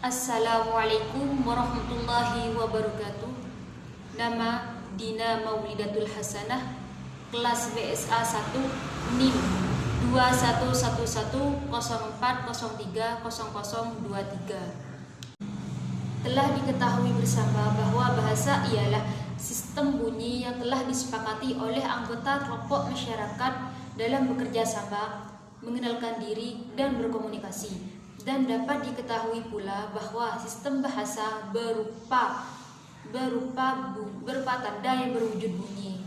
Assalamualaikum warahmatullahi wabarakatuh. Nama Dina Maulidatul Hasanah, kelas BSA 1, NIM 211104030023. Telah diketahui bersama bahwa bahasa ialah sistem bunyi yang telah disepakati oleh anggota kelompok masyarakat dalam bekerja sama, mengenalkan diri, dan berkomunikasi. Dan dapat diketahui pula bahwa sistem bahasa berupa tanda yang berwujud bunyi.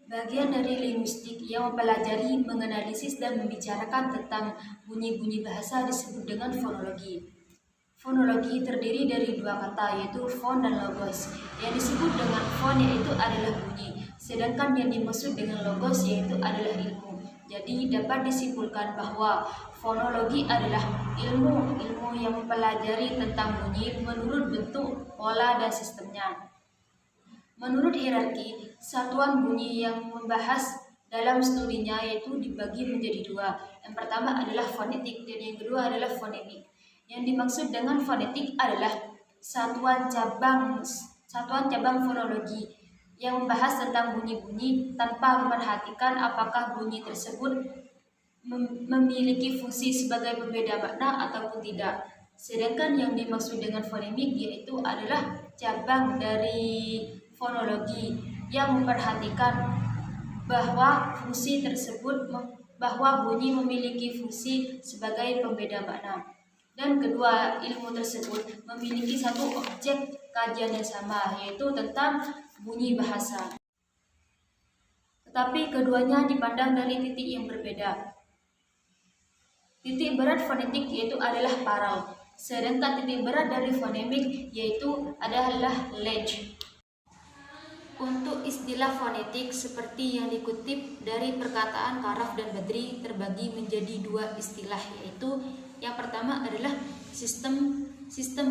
Bagian dari linguistik yang mempelajari, menganalisis, dan membicarakan tentang bunyi-bunyi bahasa disebut dengan fonologi. Fonologi terdiri dari dua kata, yaitu fon dan logos. Yang disebut dengan fon yaitu adalah bunyi, sedangkan yang dimaksud dengan logos yaitu adalah ilmu. Jadi dapat disimpulkan bahwa fonologi adalah ilmu yang mempelajari tentang bunyi menurut bentuk, pola, dan sistemnya. Menurut hierarki, satuan bunyi yang membahas dalam studinya yaitu dibagi menjadi dua. Yang pertama adalah fonetik dan yang kedua adalah fonemik. Yang dimaksud dengan fonetik adalah satuan cabang fonologi yang membahas tentang bunyi-bunyi tanpa memperhatikan apakah bunyi tersebut memiliki fungsi sebagai pembeda makna ataupun tidak. Sedangkan yang dimaksud dengan fonemik yaitu adalah cabang dari fonologi yang memperhatikan bahwa bunyi memiliki fungsi sebagai pembeda makna. Dan kedua ilmu tersebut memiliki satu objek kajian yang sama, yaitu tentang bunyi bahasa. Tetapi keduanya dipandang dari titik yang berbeda. Titik berat fonetik yaitu adalah parau, sedangkan titik berat dari fonemik yaitu adalah ledge. Untuk istilah fonetik seperti yang dikutip dari perkataan Karaf dan Badri terbagi menjadi dua istilah, yaitu yang pertama adalah sistem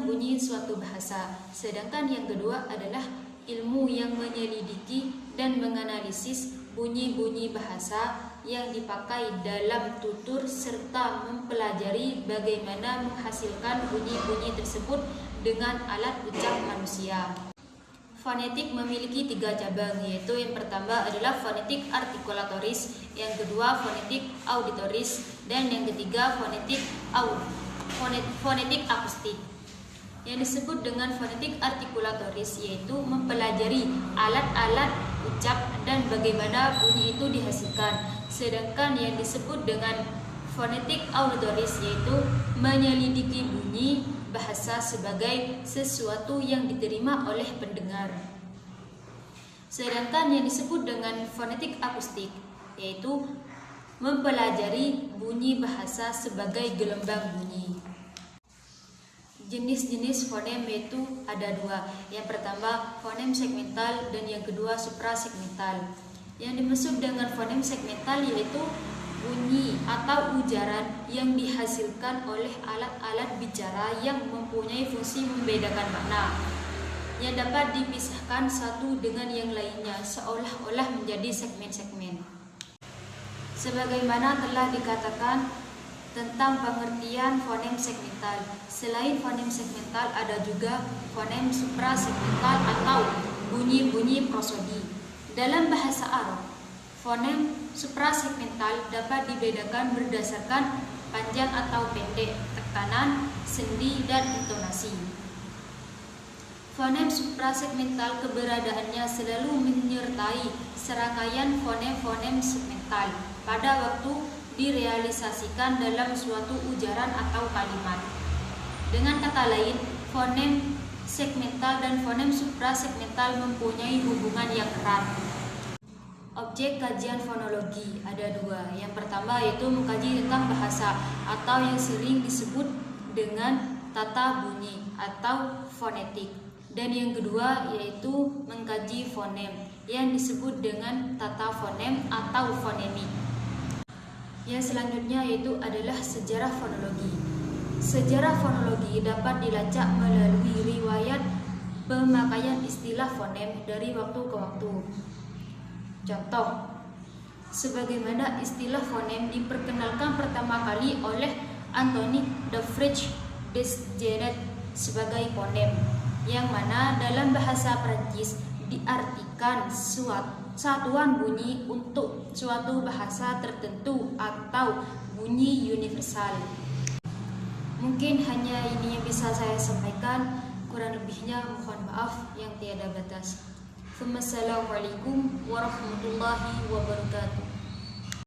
bunyi suatu bahasa, sedangkan yang kedua adalah ilmu yang menyelidiki dan menganalisis bunyi-bunyi bahasa yang dipakai dalam tutur serta mempelajari bagaimana menghasilkan bunyi-bunyi tersebut dengan alat ucap manusia. Fonetik memiliki tiga cabang, yaitu yang pertama adalah fonetik artikulatoris, yang kedua fonetik auditoris, dan yang ketiga fonetik akustik. Yang disebut dengan fonetik artikulatoris yaitu mempelajari alat-alat ucap dan bagaimana bunyi itu dihasilkan. Sedangkan yang disebut dengan fonetik auditoris yaitu menyelidiki bunyi bahasa sebagai sesuatu yang diterima oleh pendengar. Sedangkan yang disebut dengan fonetik akustik yaitu mempelajari bunyi bahasa sebagai gelembang bunyi. Jenis-jenis fonem yaitu ada dua. Yang pertama fonem segmental dan yang kedua suprasegmental. Yang dimaksud dengan fonem segmental yaitu bunyi atau ujaran yang dihasilkan oleh alat-alat bicara yang mempunyai fungsi membedakan makna, yang dapat dipisahkan satu dengan yang lainnya seolah-olah menjadi segmen-segmen. Sebagaimana telah dikatakan tentang pengertian fonem segmental, selain fonem segmental ada juga fonem suprasegmental atau bunyi-bunyi prosodi. Dalam bahasa Arab, fonem suprasegmental dapat dibedakan berdasarkan panjang atau pendek, tekanan, sendi, dan intonasi. Fonem suprasegmental keberadaannya selalu menyertai serangkaian fonem-fonem segmental pada waktu direalisasikan dalam suatu ujaran atau kalimat. Dengan kata lain, fonem segmental dan fonem suprasegmental mempunyai hubungan yang erat. Objek kajian fonologi ada dua. Yang pertama yaitu mengkaji tentang bahasa atau yang sering disebut dengan tata bunyi atau fonetik. Dan yang kedua yaitu mengkaji fonem yang disebut dengan tata fonem atau fonemik. Yang selanjutnya yaitu adalah sejarah fonologi. Sejarah fonologi dapat dilacak melalui riwayat pemakaian istilah fonem dari waktu ke waktu. Contoh, sebagaimana istilah fonem diperkenalkan pertama kali oleh Anthony de Frisch Desgenet sebagai fonem, yang mana dalam bahasa Perancis diartikan satuan bunyi untuk suatu bahasa tertentu atau bunyi universal. Mungkin hanya ini yang bisa saya sampaikan, kurang lebihnya mohon maaf yang tiada batas. Assalamualaikum warahmatullahi wabarakatuh.